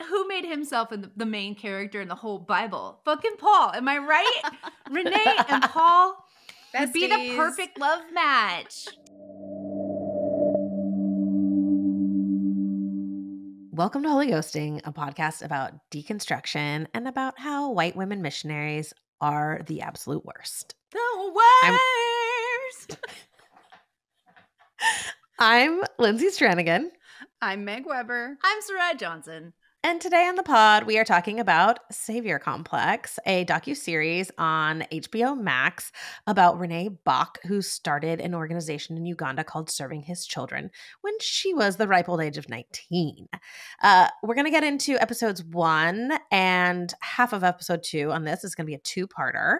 who made himself the main character in the whole Bible? Fucking Paul. Am I right? Renee and Paul would be the perfect love match. Welcome to Holy Ghosting, a podcast about deconstruction and about how white women missionaries are the absolute worst. The worst! I'm Lindsay Stranigan. I'm Meg Weber. I'm Sarai Johnson. And today on the pod, we are talking about Savior Complex, a docuseries on HBO Max about Renee Bach, who started an organization in Uganda called Serving His Children when she was the ripe old age of 19. We're going to get into episodes 1 and half of episode 2 on this. It's going to be a two-parter.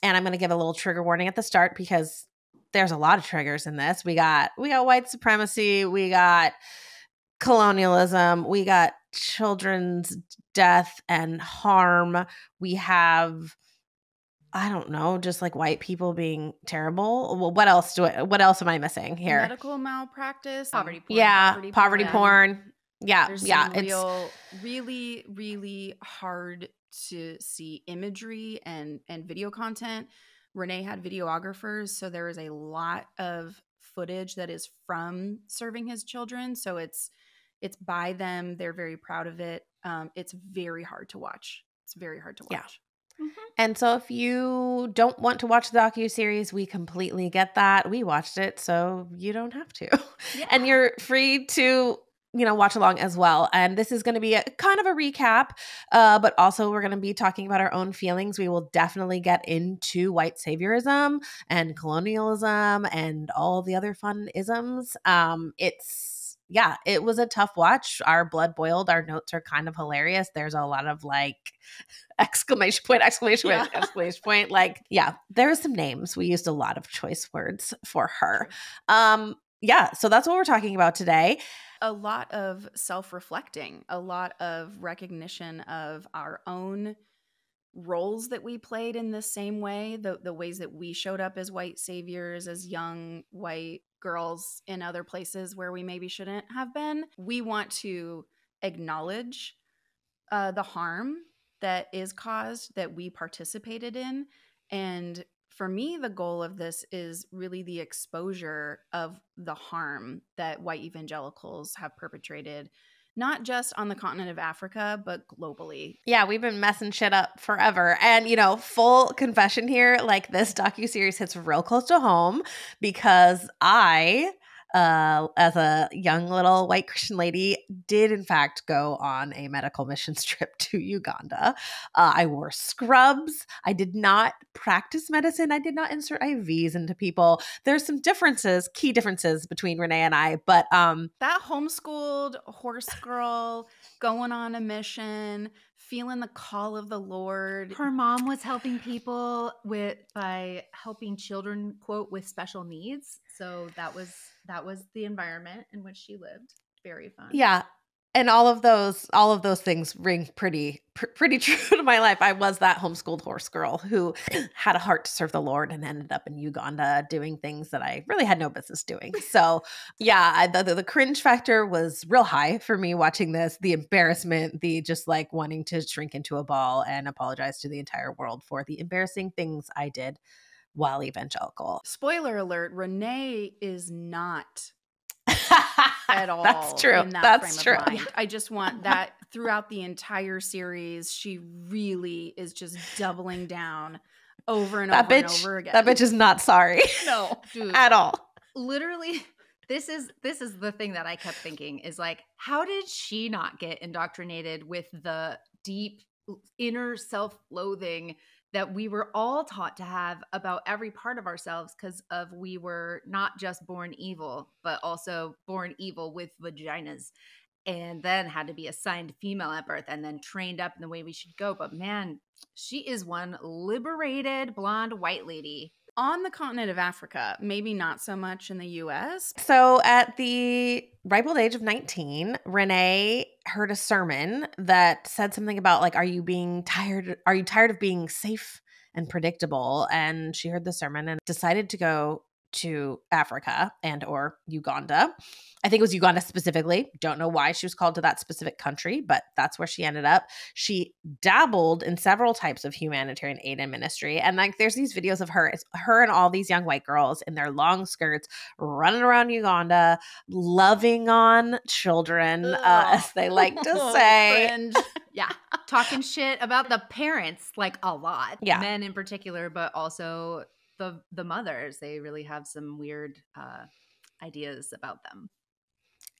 And I'm going to give a little trigger warning at the start because there's a lot of triggers in this. We got white supremacy, we got colonialism, we got children's death and harm, we have, I don't know, just like white people being terrible. Well, what else am I missing here? Medical malpractice, poverty porn. Yeah, poverty porn. Yeah, There's yeah. It's really, really hard to see imagery and video content. Renee had videographers, so there is a lot of footage that is from Serving His Children. So it's by them. They're very proud of it. It's very hard to watch. It's very hard to watch. Yeah. Mm-hmm. And so if you don't want to watch the docuseries, we completely get that. We watched it, so you don't have to. Yeah. And you're free to watch along as well. And this is going to be a kind of a recap, but also we're going to be talking about our own feelings. We will definitely get into white saviorism and colonialism and all the other fun isms. It was a tough watch. Our blood boiled. Our notes are kind of hilarious. There's a lot of exclamation point. There are some names. We used a lot of choice words for her. So that's what we're talking about today. A lot of self-reflecting, a lot of recognition of our own roles that we played in the same way, the ways that we showed up as white saviors, as young white girls in other places where we maybe shouldn't have been. We want to acknowledge the harm that is caused, that we participated in. And for me, the goal of this is really the exposure of the harm that white evangelicals have perpetrated, not just on the continent of Africa, but globally. Yeah, we've been messing shit up forever. And, full confession here, this docuseries hits real close to home because I, as a young little white Christian lady, did in fact go on a medical missions trip to Uganda. I wore scrubs. I did not practice medicine. I did not insert IVs into people. There's some key differences between Renee and I, but that homeschooled horse girl going on a mission, feeling the call of the Lord. Her mom was helping people by helping children, quote, with special needs. So that was the environment in which she lived. Very fun. Yeah. And all of those things ring pretty true to my life. I was that homeschooled horse girl who had a heart to serve the Lord and ended up in Uganda doing things that I really had no business doing. So yeah, the cringe factor was real high for me watching this. The embarrassment, the just wanting to shrink into a ball and apologize to the entire world for the embarrassing things I did while evangelical. Spoiler alert, Renee is not at all. That's true. In that That's frame true. Of mind. I just want that throughout the entire series. She really is just doubling down over and over again. That bitch is not sorry. No, dude. At all. Literally, this is the thing that I kept thinking is how did she not get indoctrinated with the deep inner self-loathing that we were all taught to have about every part of ourselves because we were not just born evil, but also born evil with vaginas and then had to be assigned female at birth and then trained up in the way we should go. But man, she is one liberated blonde white lady. On the continent of Africa, maybe not so much in the U.S. So at the ripe old age of 19, Renee heard a sermon that said something about are you tired of being safe and predictable? And she heard the sermon and decided to go to Africa and or Uganda. I think it was Uganda specifically. Don't know why she was called to that specific country, but that's where she ended up. She dabbled in several types of humanitarian aid and ministry. And like there's these videos of her, it's her and all these young white girls in their long skirts running around Uganda, loving on children, as they like to say. Cringe. Yeah. Talking shit about the parents, like a lot. Yeah. Men in particular, but also the mothers. They really have some weird ideas about them.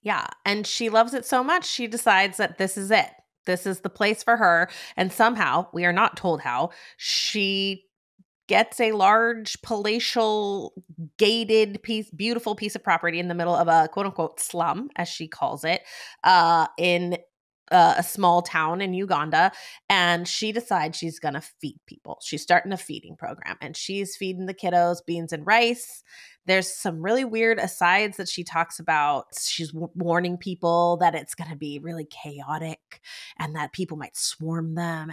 Yeah. And she loves it so much, she decides that this is it. This is the place for her. And somehow, we are not told how, she gets a large palatial gated beautiful piece of property in the middle of a quote unquote slum, as she calls it, in a small town in Uganda. And she decides she's going to feed people. She's starting a feeding program and she's feeding the kiddos beans and rice. There's some really weird asides that she talks about. She's warning people that it's going to be really chaotic and that people might swarm them.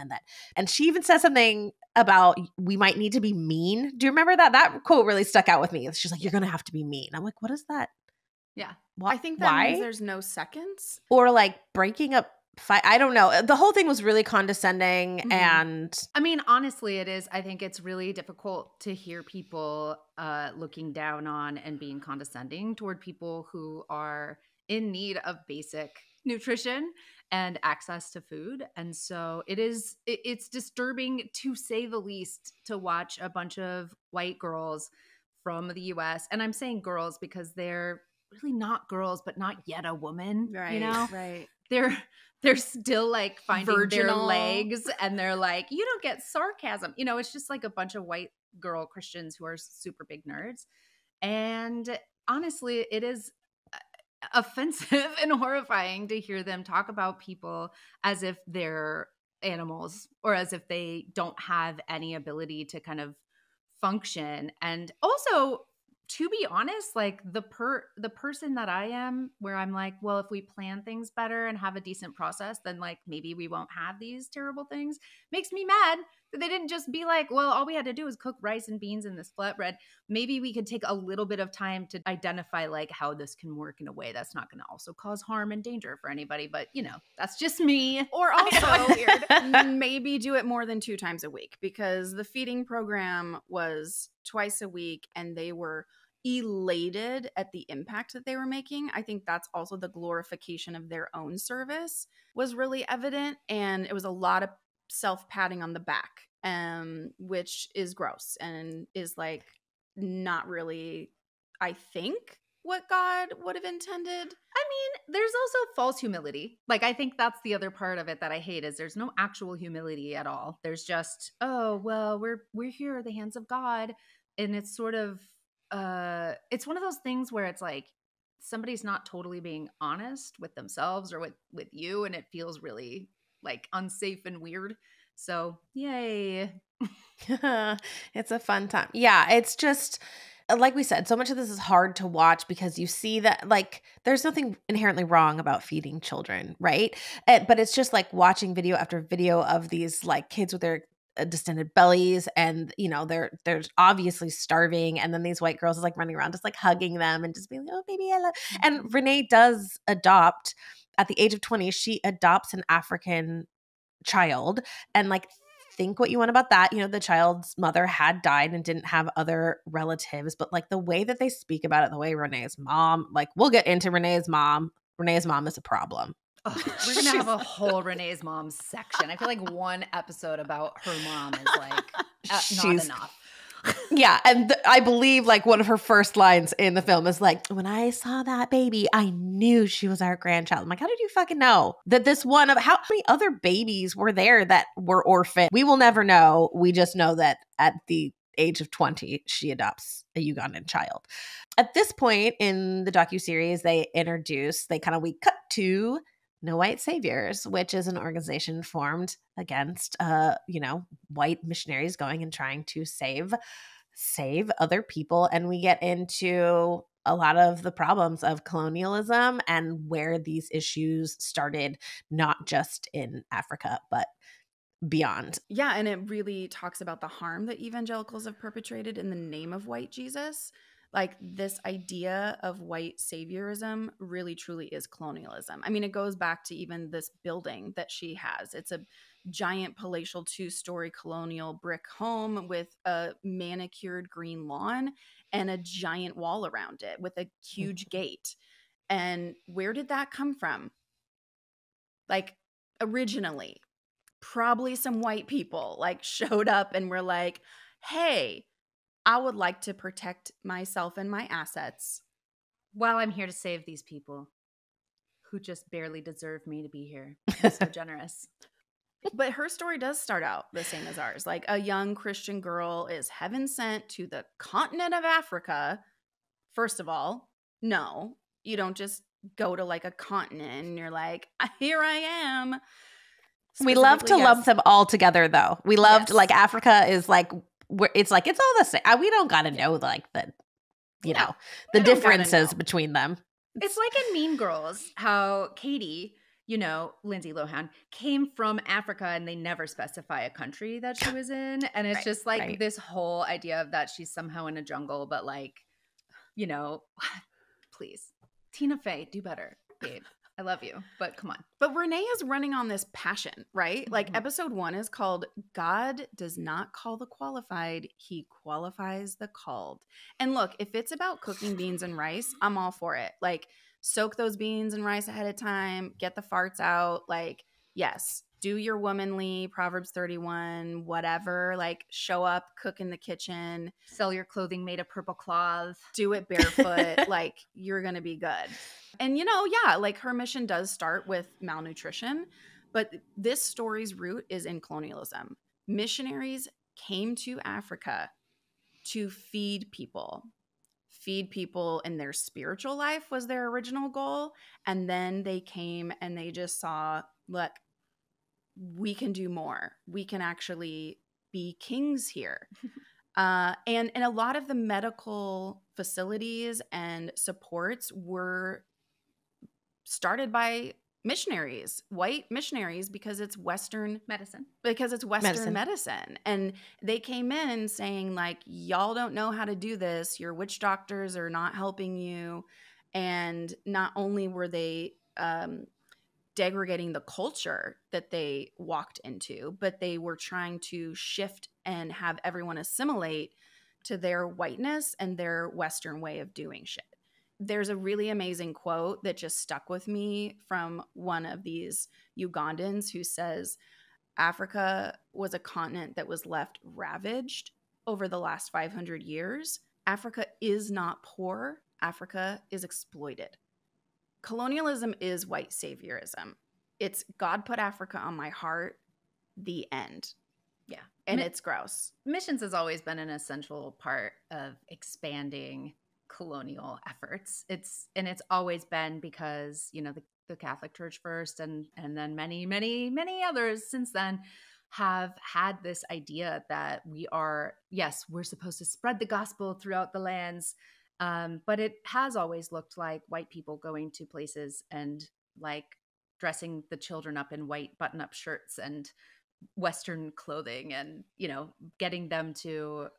And she even says something about we might need to be mean. Do you remember that? That quote really stuck out with me. She's like, you're going to have to be mean. I'm like, what is that? Yeah. I think that means there's no seconds. Or like breaking up fight. I don't know. The whole thing was really condescending. And I mean, honestly, it is. I think it's really difficult to hear people looking down on and being condescending toward people who are in need of basic nutrition and access to food. And so it's disturbing, to say the least, to watch a bunch of white girls from the US. And I'm saying girls because they're really not girls, but not yet a woman, Right. you know? Right. They're still like finding Virginal. their legs, and they're like, you don't get sarcasm. You know, it's just like a bunch of white girl Christians who are super big nerds. And honestly, it is offensive and horrifying to hear them talk about people as if they're animals or as if they don't have any ability to kind of function. And also, to be honest, like the person that I am, where I'm like, well, if we plan things better and have a decent process, then like maybe we won't have these terrible things, makes me mad that they didn't just be like, well, all we had to do was cook rice and beans in this flatbread. Maybe we could take a little bit of time to identify like how this can work in a way that's not going to also cause harm and danger for anybody. But you know, that's just me. Or also weird. maybe do it more than 2 times a week, because the feeding program was twice a week and they were elated at the impact that they were making. I think that's also the glorification of their own service was really evident. And it was a lot of self-patting on the back, which is gross and is like not really, I think, what God would have intended. I mean, there's also false humility. Like, I think that's the other part of it that I hate is there's no actual humility at all. There's just, oh, well, we're here at the hands of God. And it's sort of, it's one of those things where it's like somebody's not totally being honest with themselves or with you. And it feels really like unsafe and weird. So, yay. It's a fun time. Yeah, it's just like we said, so much of this is hard to watch because you see that like there's nothing inherently wrong about feeding children, right? But it's just like watching video after video of these like kids with their distended bellies, and you know they're obviously starving, and then these white girls is like running around just like hugging them and just being like, oh baby, I love. And Renee does adopt at the age of 20. She adopts an African child, and like think what you want about that. You know, the child's mother had died and didn't have other relatives, but like the way that they speak about it, the way Renee's mom, like we'll get into Renee's mom. Renee's mom is a problem. Oh, we're going to have a whole Renee's mom section. I feel like one episode about her mom is like not enough. Yeah. And I believe like one of her first lines in the film is like, when I saw that baby, I knew she was our grandchild. I'm like, how did you fucking know that this one of how many other babies were there that were orphaned? We will never know. We just know that at the age of 20, she adopts a Ugandan child. At this point in the docuseries, we cut to No White Saviors, which is an organization formed against, white missionaries going and trying to save other people. And we get into a lot of the problems of colonialism and where these issues started, not just in Africa, but beyond. Yeah, and it really talks about the harm that evangelicals have perpetrated in the name of white Jesus. Like this idea of white saviorism really truly is colonialism. I mean, it goes back to even this building that she has. It's a giant palatial 2-story colonial brick home with a manicured green lawn and a giant wall around it with a huge gate. And where did that come from? Like originally, probably some white people like showed up and were like, hey, I would like to protect myself and my assets. While I'm here to save these people who just barely deserve me to be here. I'm so generous. But her story does start out the same as ours. Like a young Christian girl is heaven sent to the continent of Africa. First of all, no, you don't just go to like a continent and you're like, here I am. We love to lump them all together, though. We loved like Africa is like, it's like, it's all the same. We don't got to know like the, you know, the differences between them. It's like in Mean Girls, how Katie, you know, Lindsay Lohan, came from Africa and they never specify a country that she was in. And it's just like this whole idea of that she's somehow in a jungle, but like, you know, please, Tina Fey, do better, babe. I love you, but come on. But Renee is running on this passion, right? Like episode 1 is called God Does Not Call the Qualified, He Qualifies the Called. And look, if it's about cooking beans and rice, I'm all for it. Like soak those beans and rice ahead of time, get the farts out. Like, yes, do your womanly Proverbs 31, whatever, like show up, cook in the kitchen. Sell your clothing made of purple cloth. Do it barefoot. Like you're going to be good. And, you know, yeah, like her mission does start with malnutrition, but this story's root is in colonialism. Missionaries came to Africa to feed people. Feed people in their spiritual life was their original goal. And then they came and they just saw, look, we can do more. We can actually be kings here. And a lot of the medical facilities and supports were started by missionaries, white missionaries, because it's Western medicine. Because it's Western medicine. And they came in saying like, y'all don't know how to do this. Your witch doctors are not helping you. And not only were they degrading the culture that they walked into, but they were trying to shift and have everyone assimilate to their whiteness and their Western way of doing shit. There's a really amazing quote that just stuck with me from one of these Ugandans who says, Africa was a continent that was left ravaged over the last 500 years. Africa is not poor. Africa is exploited. Colonialism is white saviorism. It's God put Africa on my heart, the end. Yeah. And it's gross. Missions has always been an essential part of expanding colonial efforts. It's always been because, you know, the Catholic Church first and then many, many, many others since then have had this idea that we're supposed to spread the gospel throughout the lands. But it has always looked like white people going to places and like dressing the children up in white button-up shirts and Western clothing and, you know, getting them to,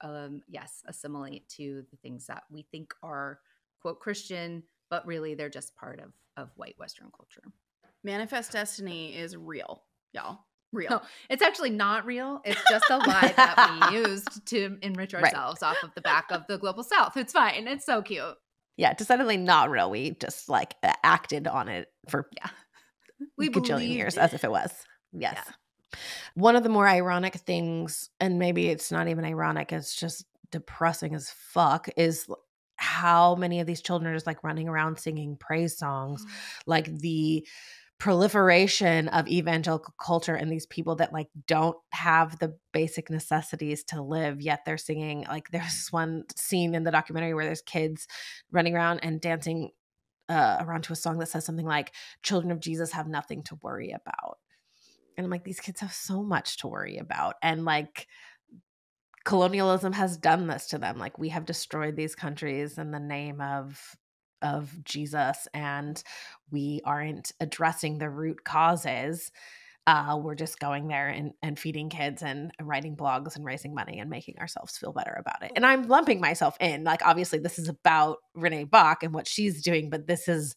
assimilate to the things that we think are, quote, Christian, but really they're just part of white Western culture. Manifest Destiny is real, y'all. Real. No, it's actually not real. It's just a lie that we used to enrich ourselves off of the back of the global South. It's fine. It's so cute. Yeah, decidedly not real. We just like acted on it for we gajillion years as if it was. Yes. Yeah. One of the more ironic things, and maybe it's not even ironic, it's just depressing as fuck, is how many of these children are just like running around singing praise songs. Like the proliferation of evangelical culture and these people that like don't have the basic necessities to live, yet they're singing. Like there's this one scene in the documentary where there's kids running around and dancing around to a song that says something like, children of Jesus have nothing to worry about. And I'm like, these kids have so much to worry about. And like colonialism has done this to them. Like we have destroyed these countries in the name of Jesus, and we aren't addressing the root causes. We're just going there and feeding kids and writing blogs and raising money and making ourselves feel better about it. And I'm lumping myself in. Like, obviously, this is about Renee Bach and what she's doing, but this is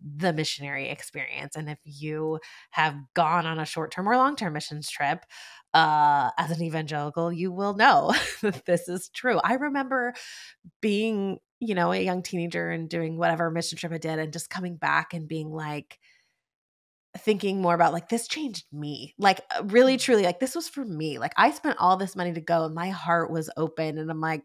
the missionary experience. And if you have gone on a short-term or long-term missions trip, as an evangelical, you will know that this is true. I remember being, a young teenager and doing whatever mission trip I did and just coming back and being like, thinking more about like, this changed me. Like, really, truly, like, this was for me. Like, I spent all this money to go and my heart was open. And I'm like,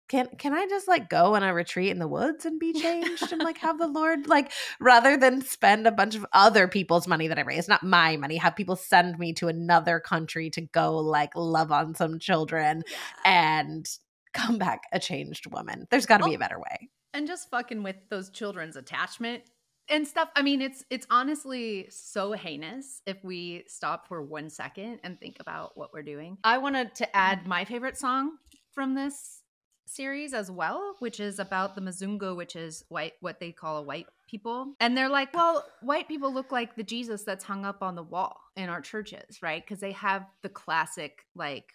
can I just like go on a retreat in the woods and be changed and like have the Lord, like, rather than spend a bunch of other people's money that I raised, not my money, have people send me to another country to go like love on some children and come back a changed woman. There's got to be a better way. And just fucking with those children's attachment and stuff. I mean, it's honestly so heinous if we stop for 1 second and think about what we're doing. I wanted to add my favorite song from this series as well, which is about the Mzungu, which is white, what they call white people. And they're like, well, white people look like the Jesus that's hung up on the wall in our churches, right? Because they have the classic like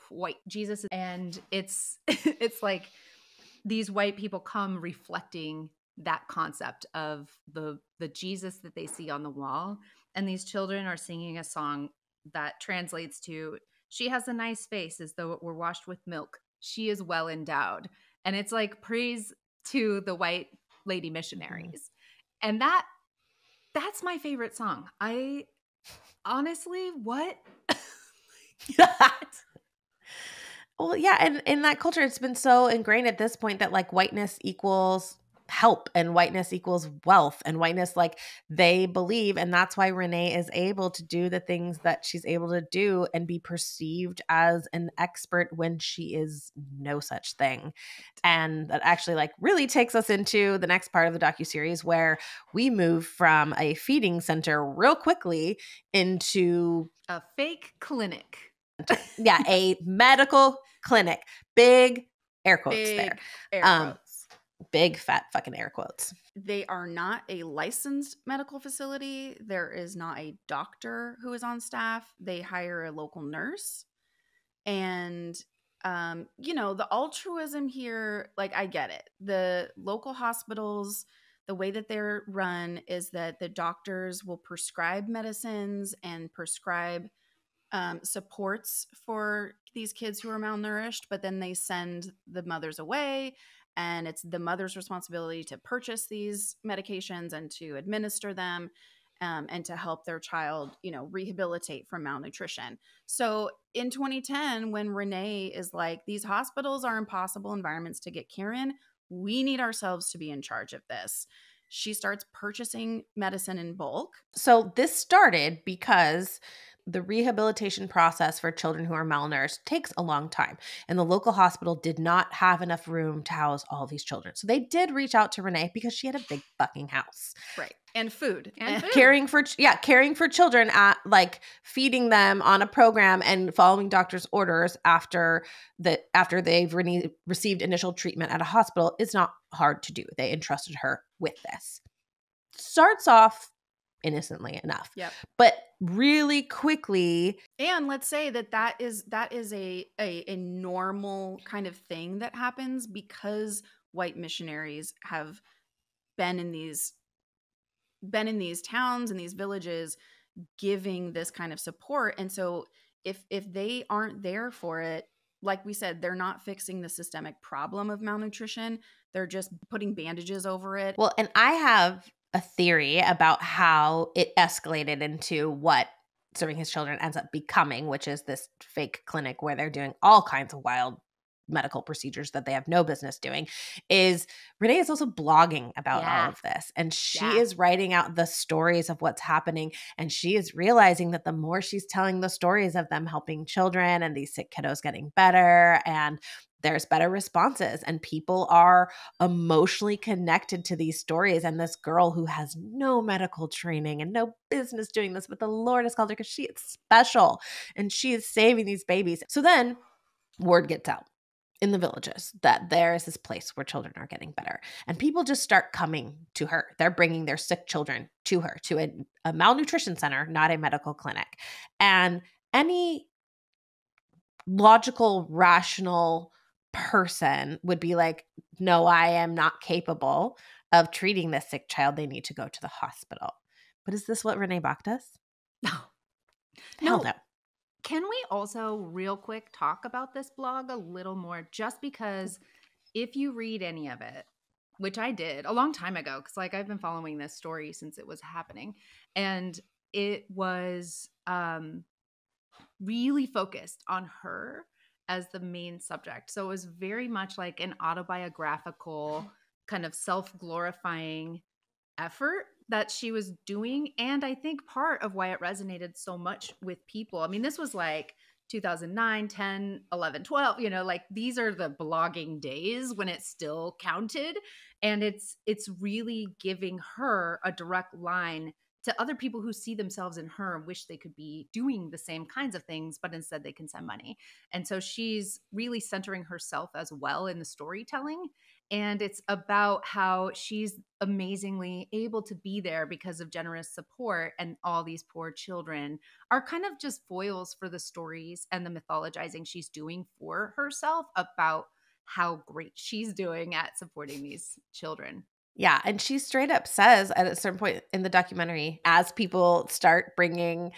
white Jesus. And it's it's like these white people come reflecting that concept of the Jesus that they see on the wall. And these children are singing a song that translates to, she has a nice face as though it were washed with milk. She is well endowed. And it's like praise to the white lady missionaries. And that's my favorite song. I honestly, what? Well, yeah. And in that culture, it's been so ingrained at this point that like whiteness equals help and whiteness equals wealth and whiteness, like they believe. And that's why Renee is able to do the things that she's able to do and be perceived as an expert when she is no such thing. And that actually like really takes us into the next part of the docuseries where we move from a feeding center real quickly into a fake clinic. Yeah, a medical clinic. Big air quotes there. Air quotes. Big fat fucking air quotes. They are not a licensed medical facility. There is not a doctor who is on staff. They hire a local nurse. And, the altruism here, like, I get it. The local hospitals, the way that they're run is that the doctors will prescribe medicines and prescribe supports for these kids who are malnourished, but then they send the mothers away. And it's the mother's responsibility to purchase these medications and to administer them and to help their child, rehabilitate from malnutrition. So in 2010, when Renee is like, these hospitals are impossible environments to get care in, we need ourselves to be in charge of this. She starts purchasing medicine in bulk. So this started because the rehabilitation process for children who are malnourished takes a long time. And the local hospital did not have enough room to house all these children. So they did reach out to Renee because she had a big fucking house. Right. And food. Caring for children, at like feeding them on a program and following doctor's orders after they've received initial treatment at a hospital is not hard to do. They entrusted her with this. Starts off innocently enough. Yep. But really quickly. And let's say that is a normal kind of thing that happens because white missionaries have been in these towns and these villages giving this kind of support. And so if they aren't there for it, like we said, they're not fixing the systemic problem of malnutrition. They're just putting bandages over it. Well, and I have a theory about how it escalated into what Serving His Children ends up becoming, which is this fake clinic where they're doing all kinds of wild medical procedures that they have no business doing. Is Renee is also blogging about all of this, and she is writing out the stories of what's happening, and she is realizing that the more she's telling the stories of them helping children and these sick kiddos getting better, and there's better responses, and people are emotionally connected to these stories. And this girl who has no medical training and no business doing this, but the Lord has called her because she is special and she is saving these babies. So then word gets out. in the villages that there is this place where children are getting better. And people just start coming to her. They're bringing their sick children to her, to a malnutrition center, not a medical clinic. And any logical, rational person would be like, no, I am not capable of treating this sick child. They need to go to the hospital. But is this what Renee Bach does? No. Hell no. Can we also real quick talk about this blog a little more? Just because if you read any of it, which I did a long time ago, because like I've been following this story since it was happening, and it was really focused on her as the main subject. So it was very much like an autobiographical kind of self-glorifying effort that she was doing. And I think part of why it resonated so much with people, I mean, this was like 2009, 10, 11, 12, you know, like these are the blogging days when it still counted. And it's really giving her a direct line to other people who see themselves in her and wish they could be doing the same kinds of things, but instead they can send money. And so she's really centering herself as well in the storytelling. And it's about how she's amazingly able to be there because of generous support. And all these poor children are kind of just foils for the stories and the mythologizing she's doing for herself about how great she's doing at supporting these children. Yeah. And she straight up says at a certain point in the documentary, as people start bringing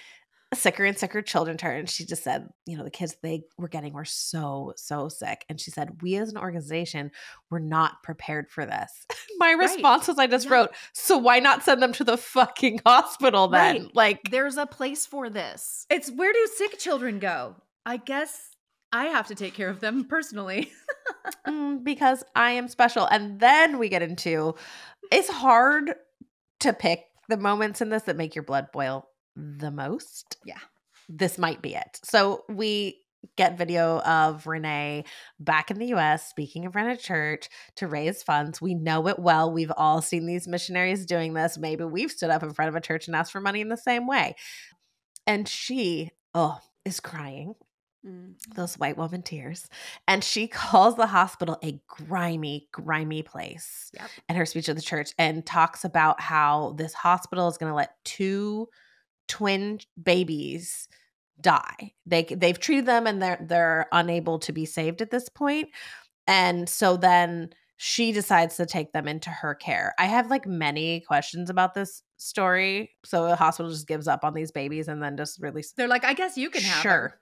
sicker and sicker children to her, and she just said, you know, the kids they were getting were so sick. And she said, we as an organization were not prepared for this. My response was I just wrote, so why not send them to the fucking hospital then? Right. Like, there's a place for this. It's where do sick children go? I guess I have to take care of them personally. because I am special. And then we get into, it's hard to pick the moments in this that make your blood boil the most. Yeah. This might be it. So we get video of Renee back in the US speaking in front of church to raise funds. We know it well. We've all seen these missionaries doing this. Maybe we've stood up in front of a church and asked for money in the same way. And she, is crying. Those white woman tears. And she calls the hospital a grimy place. Yep. In her speech at the church, and talks about how this hospital is going to let 2 twin babies die. They've treated them and they're unable to be saved at this point. And so then she decides to take them into her care. I have like many questions about this story. So the hospital just gives up on these babies and then just release. They're like, I guess you can have sure.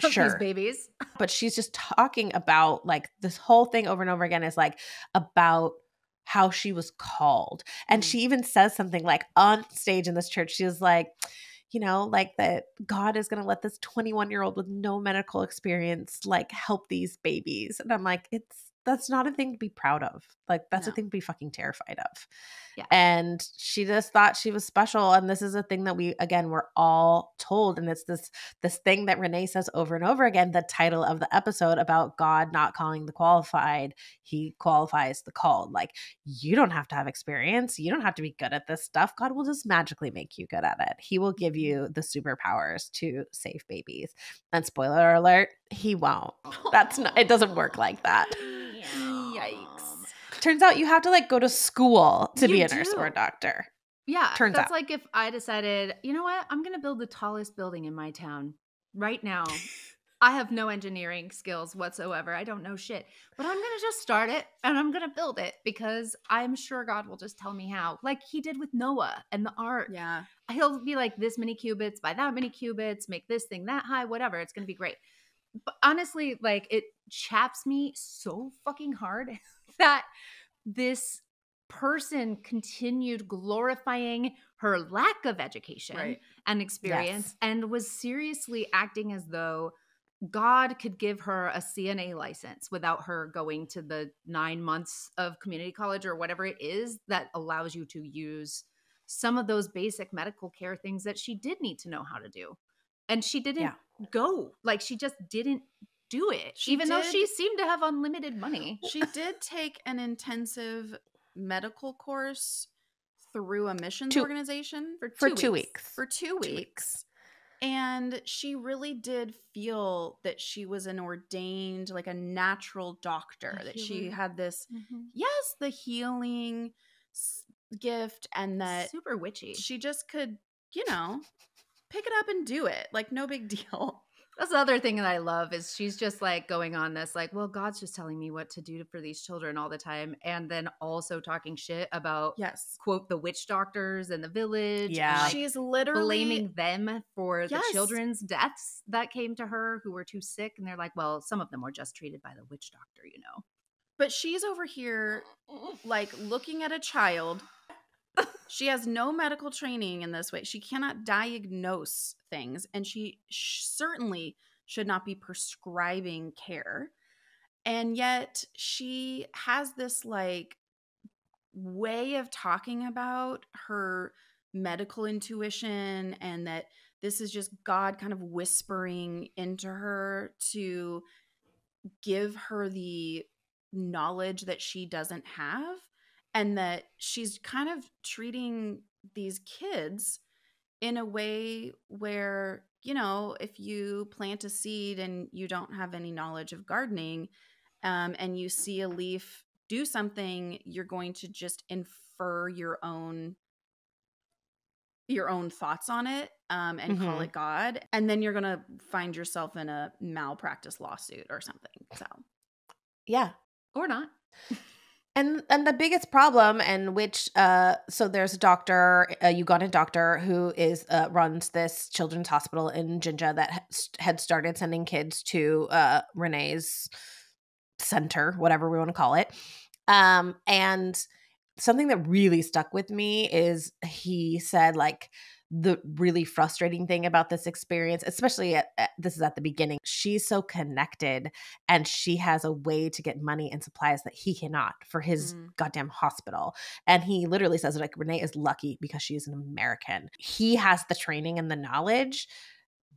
these babies. But she's just talking about like this whole thing over and over again is like about how she was called. And she even says something like on stage in this church, she was like, you know, like that God is going to let this 21-year-old with no medical experience, like help these babies. And I'm like, that's not a thing to be proud of. Like that's a thing to be fucking terrified of. Yeah. And she just thought she was special. And this is a thing that we're all told. And it's this thing that Renee says over and over again, the title of the episode about God not calling the qualified. He qualifies the called. Like you don't have to have experience. You don't have to be good at this stuff. God will just magically make you good at it. He will give you the superpowers to save babies. And spoiler alert, he won't. It doesn't work like that. Yikes. Turns out you have to like go to school to be a nurse or a doctor. Yeah. Turns out. Like if I decided, you know what, I'm going to build the tallest building in my town right now. I have no engineering skills whatsoever. I don't know shit, but I'm going to just start it and I'm going to build it because I'm sure God will just tell me how, like he did with Noah and the ark. Yeah. He'll be like this many cubits by that many cubits, make this thing that high, whatever. It's going to be great. But honestly, like it chaps me so fucking hard that this person continued glorifying her lack of education and experience and was seriously acting as though God could give her a CNA license without her going to the 9 months of community college or whatever it is that allows you to use some of those basic medical care things that she did need to know how to do. And she didn't go. Like, she just didn't do it, though she seemed to have unlimited money. She did take an intensive medical course through a missions organization for 2 weeks. For 2 weeks. And she really did feel that she was an ordained, like a natural doctor, that she had this, yes, the healing gift, and that super witchy. she just could, you know, pick it up and do it. Like, no big deal. That's the other thing that I love is she's just like going on this like, well, God's just telling me what to do for these children all the time. And then also talking shit about, quote, the witch doctors in the village. Yeah. And, like, she's literally blaming them for the children's deaths that came to her who were too sick. And they're like, well, some of them were just treated by the witch doctor, you know. But she's over here like looking at a child. She has no medical training in this way. She cannot diagnose things, and she certainly should not be prescribing care. And yet she has this like way of talking about her medical intuition, and that this is just God kind of whispering into her to give her the knowledge that she doesn't have, and that she's kind of treating these kids in a way where, you know, if you plant a seed and you don't have any knowledge of gardening, and you see a leaf do something, you're going to just infer your own thoughts on it, and call it God, and then you're gonna find yourself in a malpractice lawsuit or something. So yeah, or not. And the biggest problem, and which so there's a doctor, a Ugandan doctor who is runs this children's hospital in Jinja that had started sending kids to Renee's center, whatever we want to call it. And something that really stuck with me is he said, like, the really frustrating thing about this experience, especially this is at the beginning, she's so connected and she has a way to get money and supplies that he cannot for his goddamn hospital. And he literally says, like, Renee is lucky because she is an American. He has the training and the knowledge,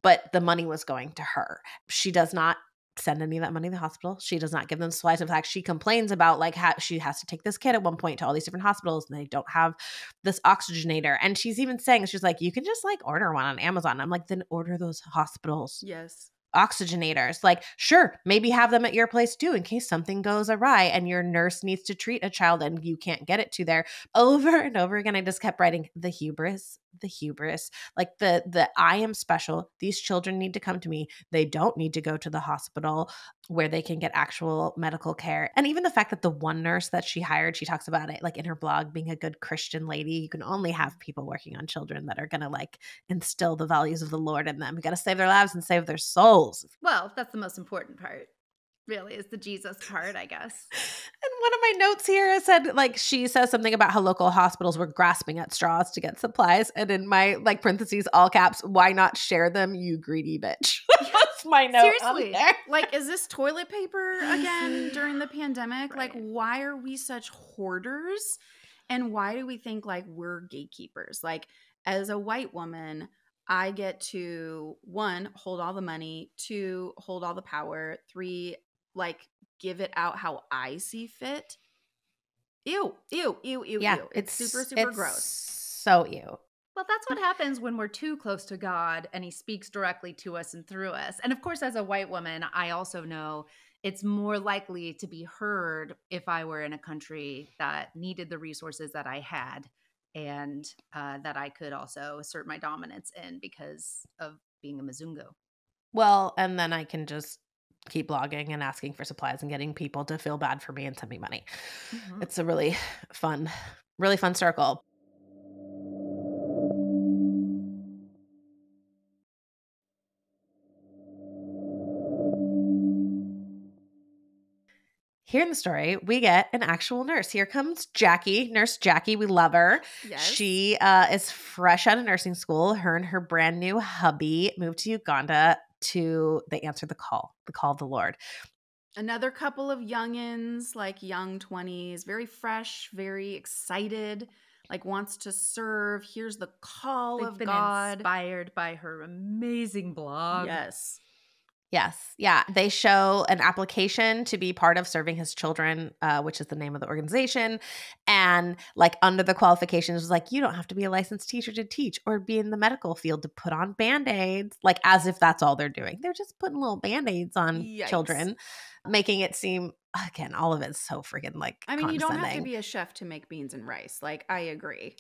but the money was going to her. She does not send any of that money to the hospital. She does not give them supplies. In fact, she complains about like how she has to take this kid at one point to all these different hospitals and they don't have this oxygenator. And she's even saying, she's like, you can just like order one on Amazon. I'm like, then order those hospitals. Yes. Oxygenators. Like, sure, maybe have them at your place too in case something goes awry and your nurse needs to treat a child and you can't get it to there. Over and over again, I just kept writing the hubris, like the I am special. These children need to come to me. They don't need to go to the hospital where they can get actual medical care. And even the fact that the one nurse that she hired, she talks about it like in her blog, being a good Christian lady. You can only have people working on children that are going to like instill the values of the Lord in them. You got to save their lives and save their souls. Well, that's the most important part. Really, is the Jesus part, I guess. And one of my notes here said, like, she says something about how local hospitals were grasping at straws to get supplies. And in my, like, parentheses, all caps, why not share them, you greedy bitch? That's my note. Seriously. Like, is this toilet paper again during the pandemic? Right. Like, why are we such hoarders? And why do we think, like, we're gatekeepers? Like, as a white woman, I get to, 1, hold all the money, 2, hold all the power, 3, like, give it out how I see fit. Ew. Yeah, ew. It's super gross. So ew. Well, that's what happens when we're too close to God and he speaks directly to us and through us. And of course, as a white woman, I also know it's more likely to be heard if I were in a country that needed the resources that I had and that I could also assert my dominance in because of being a Mzungu. Well, and then I can just keep blogging and asking for supplies and getting people to feel bad for me and send me money. Mm-hmm. It's a really fun circle. Here in the story, we get an actual nurse. Here comes Jackie, Nurse Jackie. We love her. Yes. She is fresh out of nursing school. Her and her brand new hubby moved to Uganda they answer the call of the Lord. Another couple of youngins, like young 20s, very fresh, very excited, like wants to serve. Here's the call of God. Inspired by her amazing blog. Yes. Yes. Yeah. They show an application to be part of Serving His Children, which is the name of the organization. And like under the qualifications was like, you don't have to be a licensed teacher to teach or be in the medical field to put on Band-Aids. Like as if that's all they're doing. They're just putting little Band-Aids on Yikes. children, making it seem, again, all of it's so freaking like I mean, you don't have to condescending. be a chef to make beans and rice. Like, I agree.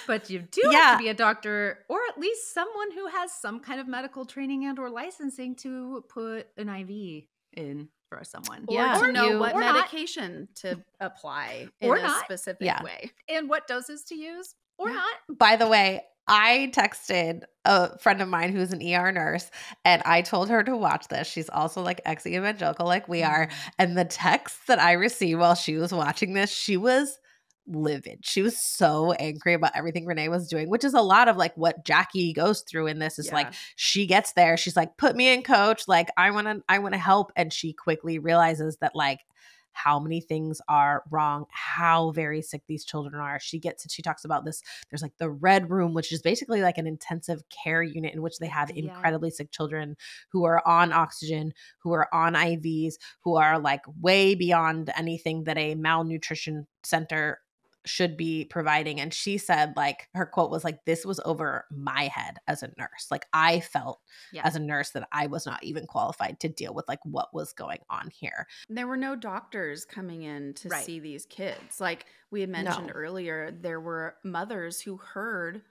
But you do have to be a doctor, or at least someone who has some kind of medical training and or licensing to put an IV in for someone. Or to know what medication to apply in a specific way. And what doses to use or not. By the way, I texted a friend of mine who's an ER nurse, and I told her to watch this. She's also like ex-evangelical like we are. And the text that I received while she was watching this, she was livid. She was so angry about everything Renee was doing, which is a lot of like what Jackie goes through in this is like she gets there, she's like, put me in, coach, like I want to help, and she quickly realizes that like how many things are wrong, how very sick these children are. She talks about this. There's like the red room, which is basically like an intensive care unit in which they have incredibly sick children who are on oxygen, who are on IVs, who are like way beyond anything that a malnutrition center should be providing. And she said, like, her quote was like, this was over my head as a nurse. Like I felt as a nurse that I was not even qualified to deal with like what was going on here. There were no doctors coming in to see these kids. Like we had mentioned earlier, there were mothers who heard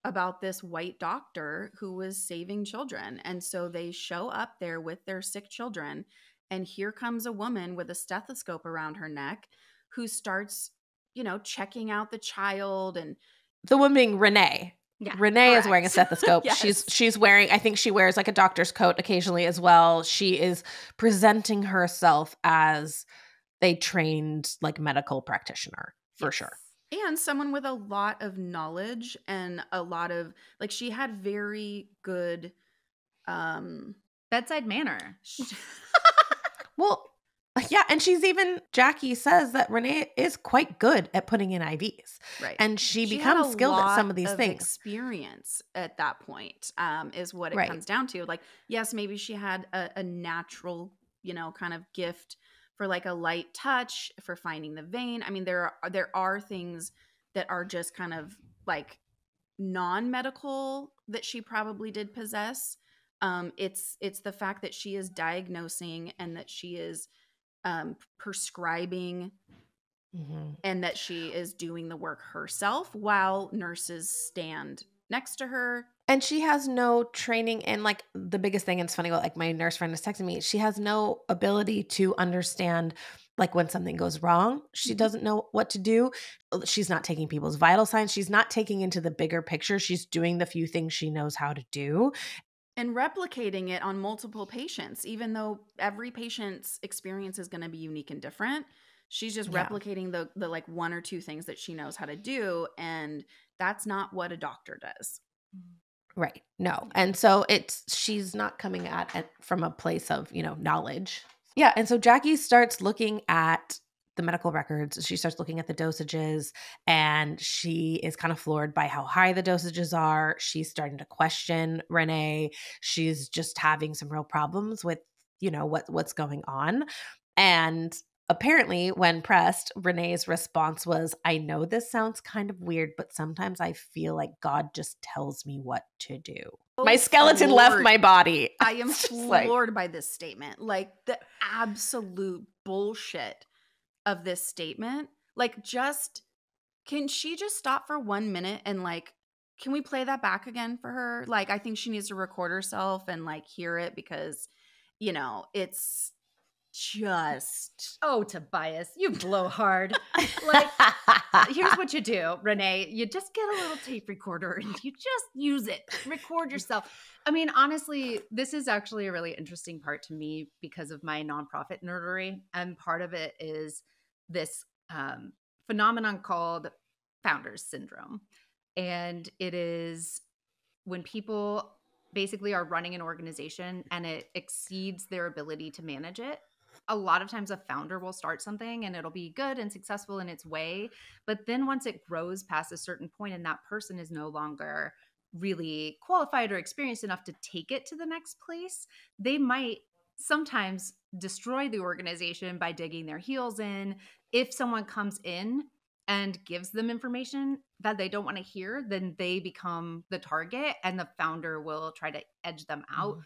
about this white doctor who was saving children. And so they show up there with their sick children. And here comes a woman with a stethoscope around her neck who starts, you know, checking out the child. And the woman being Renee. Yeah, Renee is wearing a stethoscope. She's wearing, I think she wears like a doctor's coat occasionally as well. She is presenting herself as a trained like medical practitioner for sure. And someone with a lot of knowledge and a lot of like, she had very good bedside manner. Well, yeah, and Jackie says that Renee is quite good at putting in IVs. Right. And she becomes skilled at some of these things. Experience at that point is what it comes down to. Like, yes, maybe she had a natural, you know, kind of gift for like a light touch, for finding the vein. I mean, there are things that are just kind of like non-medical that she probably did possess. It's the fact that she is diagnosing and that she is prescribing and that she is doing the work herself while nurses stand next to her. And she has no training in like the biggest thing. And it's funny, like my nurse friend is texting me. She has no ability to understand like when something goes wrong. She doesn't know what to do. She's not taking people's vital signs. She's not taking into the bigger picture. She's doing the few things she knows how to do. And replicating it on multiple patients, even though every patient's experience is going to be unique and different. She's just replicating the like one or two things that she knows how to do. And that's not what a doctor does. Right. No. And so she's not coming at it from a place of, you know, knowledge. Yeah. And so Jackie starts looking at the medical records. She starts looking at the dosages and she is kind of floored by how high the dosages are. She's starting to question Renee. She's just having some real problems with, you know, what's going on. And apparently when pressed, Renee's response was, I know this sounds kind of weird, but sometimes I feel like God just tells me what to do. My skeleton left my body. I am floored by this statement. Like the absolute bullshit of this statement. Like, can she just stop for 1 minute and like, can we play that back again for her? Like, I think she needs to record herself and like hear it because, you know, it's just. Oh, Tobias, you blow hard. Like, here's what you do, Renee. You just get a little tape recorder and you just use it. Record yourself. I mean, honestly, this is actually a really interesting part to me because of my nonprofit nerdery. And part of it is this phenomenon called founders syndrome. And it is when people basically are running an organization and it exceeds their ability to manage it. A lot of times a founder will start something and it'll be good and successful in its way. But then once it grows past a certain point and that person is no longer really qualified or experienced enough to take it to the next place, they might sometimes destroy the organization by digging their heels in. If someone comes in and gives them information that they don't want to hear, then they become the target and the founder will try to edge them out.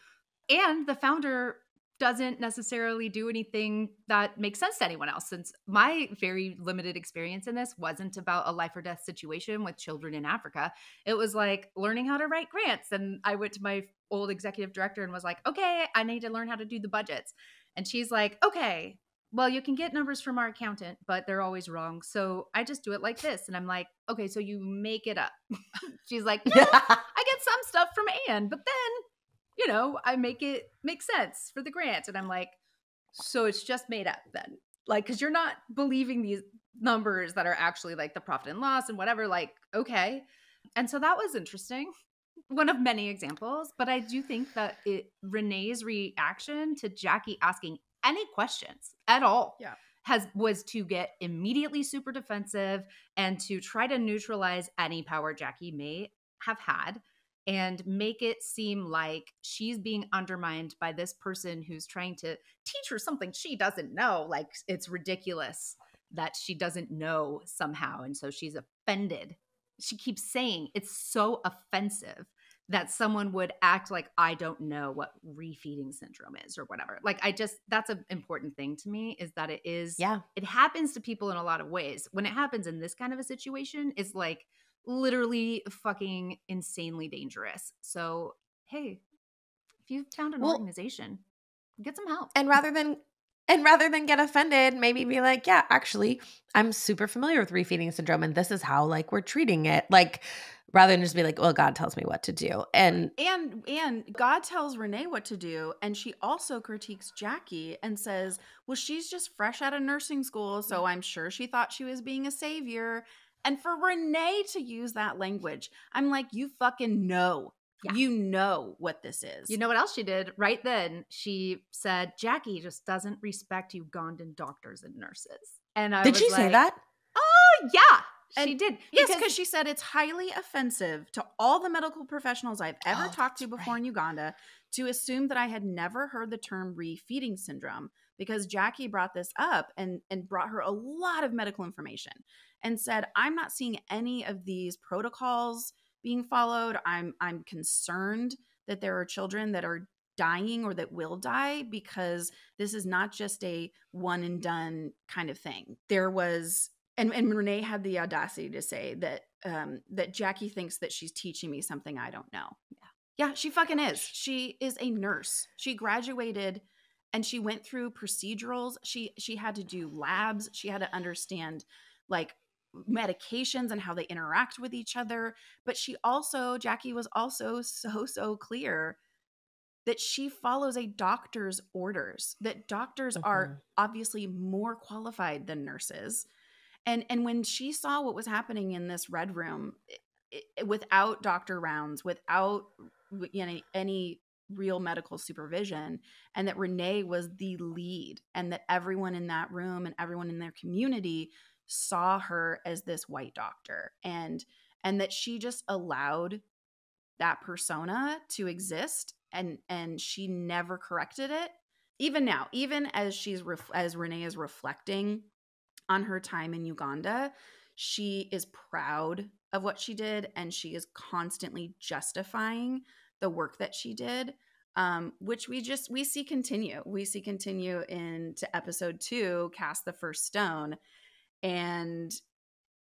And the founder doesn't necessarily do anything that makes sense to anyone else. Since my very limited experience in this wasn't about a life or death situation with children in Africa, it was like learning how to write grants. And I went to my old executive director and was like, okay, I need to learn how to do the budgets. And she's like, okay, well, you can get numbers from our accountant, but they're always wrong. So I just do it like this. And I'm like, okay, so you make it up. She's like, no, I get some stuff from Anne, but then, I make it make sense for the grant. And I'm like, so it's just made up then? Like, because you're not believing these numbers that are actually like the profit and loss and whatever, like, okay. And so that was interesting. One of many examples, but I do think that Renee's reaction to Jackie asking any questions at all was to get immediately super defensive and to try to neutralize any power Jackie may have had and make it seem like she's being undermined by this person who's trying to teach her something she doesn't know. Like, it's ridiculous that she doesn't know somehow. And so she's offended. She keeps saying it's so offensive that someone would act like I don't know what refeeding syndrome is or whatever. Like, that's an important thing to me, is that it happens to people in a lot of ways. When it happens in this kind of a situation, it's like literally fucking insanely dangerous. So, hey, if you've found an organization, get some help. And rather than get offended, maybe be like, yeah, actually, I'm super familiar with refeeding syndrome and this is how like we're treating it. Like, rather than just be like, well, God tells me what to do. And God tells Renee what to do. And she also critiques Jackie and says, well, she's just fresh out of nursing school. So I'm sure she thought she was being a savior. And for Renee to use that language, I'm like, you fucking know. Yeah. You know what this is. You know what else she did right then? She said, Jackie just doesn't respect Ugandan doctors and nurses. And did she say that? Oh, yeah. She did. Yes, because she said it's highly offensive to all the medical professionals I've ever talked to before in Uganda to assume that I had never heard the term refeeding syndrome, because Jackie brought this up and brought her a lot of medical information and said, I'm not seeing any of these protocols being followed. I'm concerned that there are children that are dying or that will die because this is not just a one and done kind of thing. There was, and Renee had the audacity to say that that Jackie thinks that she's teaching me something I don't know. Yeah, she fucking is. She is a nurse. She graduated and she went through procedurals. She had to do labs. She had to understand like medications and how they interact with each other. But Jackie was also so clear that she follows a doctor's orders, that doctors are obviously more qualified than nurses. And when she saw what was happening in this red room, without doctor rounds, without any real medical supervision, and that Renee was the lead, and that everyone in that room and everyone in their community saw her as this white doctor, and that she just allowed that persona to exist, and she never corrected it. Even now, even as as Renee is reflecting on her time in Uganda, she is proud of what she did, and she is constantly justifying the work that she did, which we see continue. We see continue into episode 2, Cast the First Stone. And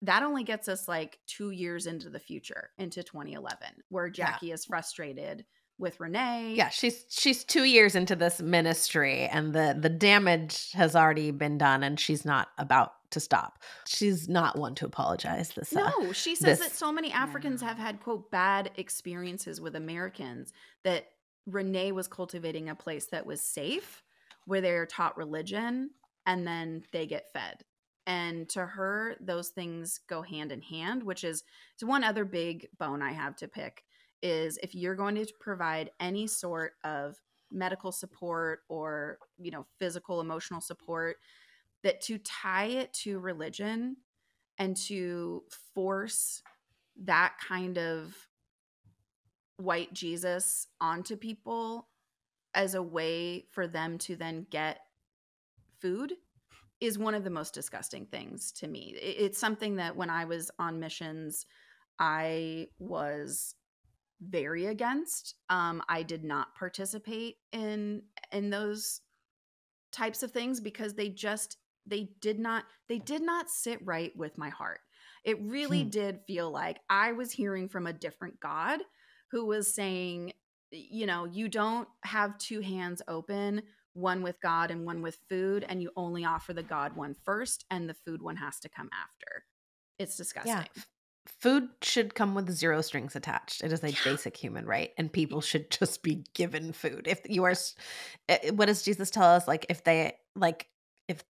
that only gets us like 2 years into the future, into 2011, where Jackie is frustrated with Renee. Yeah, she's 2 years into this ministry, and the damage has already been done, and she's not about to stop. She's not one to apologize. No, she says that so many Africans have had, quote, bad experiences with Americans, that Renee was cultivating a place that was safe, where they're taught religion, and then they get fed. And to her, those things go hand in hand, which is one other big bone I have to pick, is if you're going to provide any sort of medical support or, physical, emotional support, that to tie it to religion and to force that kind of white Jesus onto people as a way for them to then get food is one of the most disgusting things to me. It's something that when I was on missions, I was very against. I did not participate in those types of things because they did not sit right with my heart. It really did feel like I was hearing from a different God who was saying, you know, you don't have two hands open, one with God and one with food, and you only offer the God one first and the food one has to come after. It's disgusting. Yeah. Food should come with 0 strings attached. It is a basic human right, and people should just be given food. If you are, what does Jesus tell us? Like if they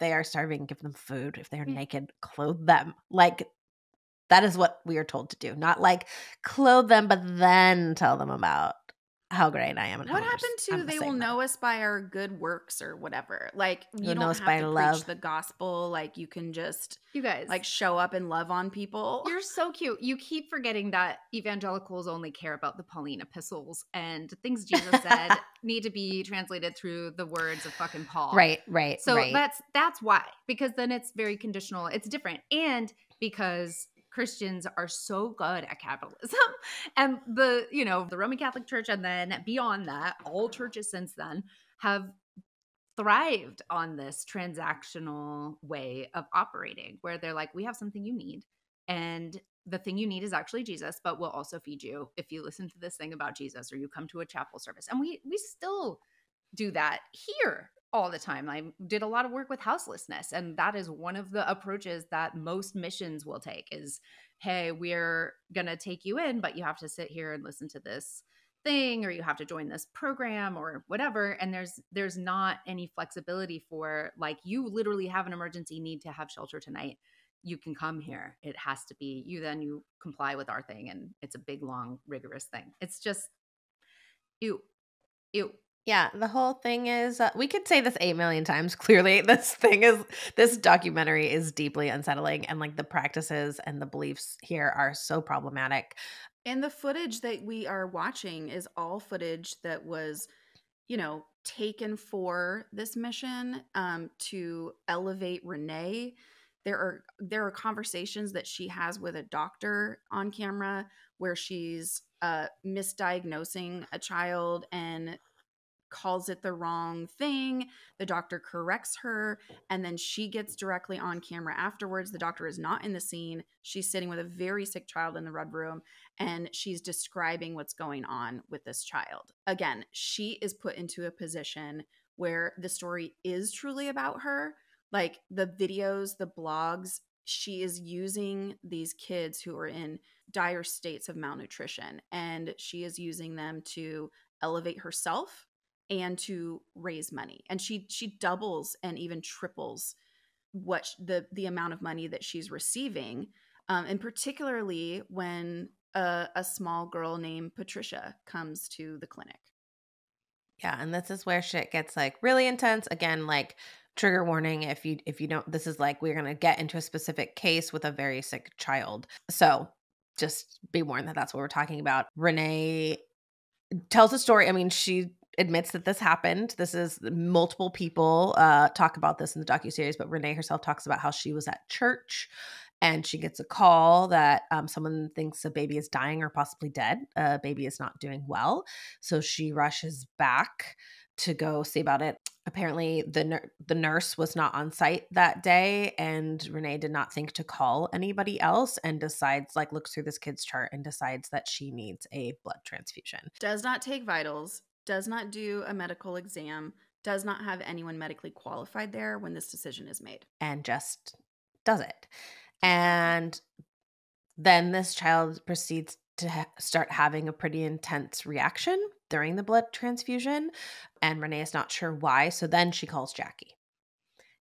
are starving, give them food. If they are naked, clothe them. Like that is what we are told to do. Not like clothe them, but then tell them about how great I am. And What how happened to they will know us by our good works or whatever? Like you You'll know don't us have by to love. preach the gospel. Like you can just You guys, like show up and love on people. you're so cute. You keep forgetting that evangelicals only care about the Pauline epistles, and things Jesus said need to be translated through the words of fucking Paul. Right. So that's why, because then it's very conditional. It's different. And because Christians are so good at capitalism and the Roman Catholic Church, and then beyond that, all churches since then have thrived on this transactional way of operating where they're like, we have something you need. And the thing you need is actually Jesus, but we'll also feed you if you listen to this thing about Jesus or you come to a chapel service. And we still do that here all the time. I did a lot of work with houselessness, and that is one of the approaches that most missions will take is, hey, we're going to take you in, but you have to sit here and listen to this thing, or you have to join this program or whatever. And there's not any flexibility for, like, you literally have an emergency need to have shelter tonight. You can come here. It has to be you. Then you comply with our thing. And it's a big, long, rigorous thing. It's just, ew. Yeah, the whole thing is, we could say this 8 million times. Clearly, this documentary is deeply unsettling, and like the practices and the beliefs here are so problematic. And the footage that we are watching is all footage that was, taken for this mission to elevate Renee. There are conversations that she has with a doctor on camera where she's misdiagnosing a child and calls it the wrong thing. The doctor corrects her, and then she gets directly on camera afterwards. The doctor is not in the scene. She's sitting with a very sick child in the red room, and she's describing what's going on with this child. Again, she is put into a position where the story is truly about her. Like the videos, the blogs, she is using these kids who are in dire states of malnutrition, and she is using them to elevate herself and to raise money. And she doubles and even triples what the amount of money that she's receiving, and particularly when a small girl named Patricia comes to the clinic. Yeah, and this is where shit gets like really intense. Again, like trigger warning if you don't, this is like we're going to get into a specific case with a very sick child. So just be warned that that's what we're talking about. Renee tells a story. I mean, she admits that this happened. This is multiple people talk about this in the docuseries, but Renee herself talks about how she was at church and she gets a call that someone thinks a baby is dying or possibly dead. A baby is not doing well. So she rushes back to go see about it. Apparently, the nurse was not on site that day, and Renee did not think to call anybody else and decides, like, looks through this kid's chart and decides that she needs a blood transfusion. Does not take vitals, does not do a medical exam, does not have anyone medically qualified there when this decision is made. And just does it. And then this child proceeds to start having a pretty intense reaction during the blood transfusion, and Renee is not sure why. So then she calls Jackie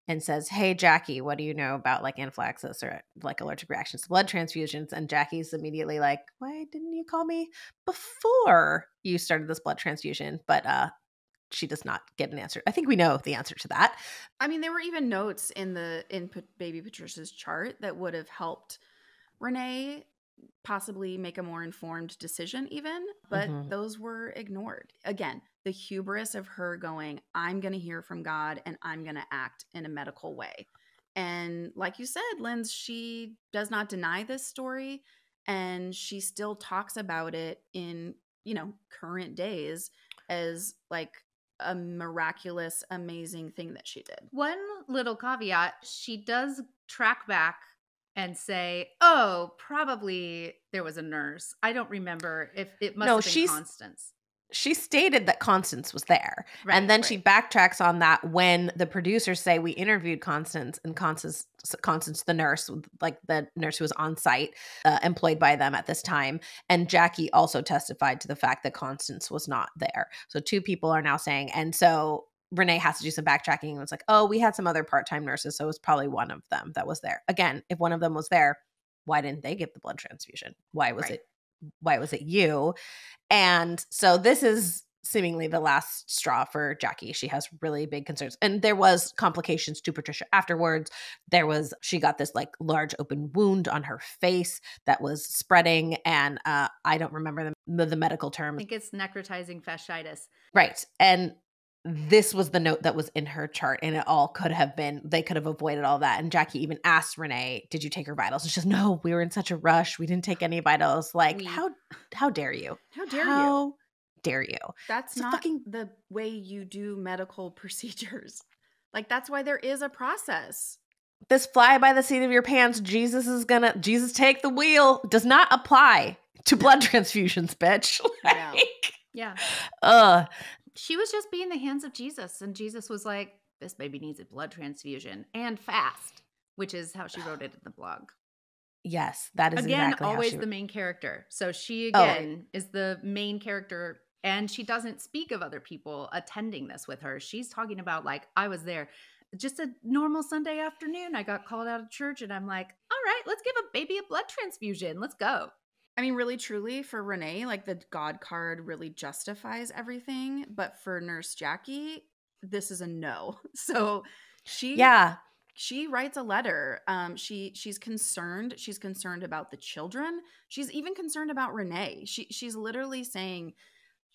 and says, hey, Jackie, what do you know about like anaphylaxis or like allergic reactions to blood transfusions? And Jackie's immediately like, why didn't you call me before you started this blood transfusion? But she does not get an answer. I think we know the answer to that. I mean, there were even notes in baby Patricia's chart that would have helped Renee possibly make a more informed decision even, but those were ignored. Again, the hubris of her going, I'm going to hear from God and I'm going to act in a medical way. And like you said, Linz, she does not deny this story, and she still talks about it in, current days as like a miraculous, amazing thing that she did. One little caveat, she does track back and say, oh, probably there was a nurse. I don't remember if it must have been Constance. She stated that Constance was there. Right, and then she backtracks on that when the producers say we interviewed Constance, and Constance, the nurse, like the nurse who was on site, employed by them at this time. And Jackie also testified to the fact that Constance was not there. So two people are now saying, and so Renee has to do some backtracking and was like, oh, we had some other part-time nurses, so it was probably one of them that was there. Again, if one of them was there, why didn't they give the blood transfusion? Why was it you? And so this is seemingly the last straw for Jackie. She has really big concerns. And there was complications to Patricia afterwards. She got this like large open wound on her face that was spreading. And I don't remember the medical term. I think it's necrotizing fasciitis. Right. And this was the note that was in her chart, and it all could have been, they could have avoided all that. And Jackie even asked Renee, did you take her vitals? And she says, no, we were in such a rush. We didn't take any vitals. Like, how dare you? How dare you? That's not the way you do medical procedures. Like, that's why there is a process. This fly by the seat of your pants, Jesus take the wheel, does not apply to blood transfusions, bitch. Yeah. She was just being the hands of Jesus, and Jesus was like, this baby needs a blood transfusion and fast, which is how she wrote it in the blog. Yes, that is again, exactly always the main character. So she again is the main character, and she doesn't speak of other people attending this with her. She's talking about like, I was there. Just a normal Sunday afternoon, I got called out of church, and I'm like, all right, let's give a baby a blood transfusion. Let's go. I mean, really, truly, for Renee, like the God card really justifies everything. But for Nurse Jackie, this is a no. So she writes a letter. She's concerned. She's concerned about the children. She's even concerned about Renee. She's literally saying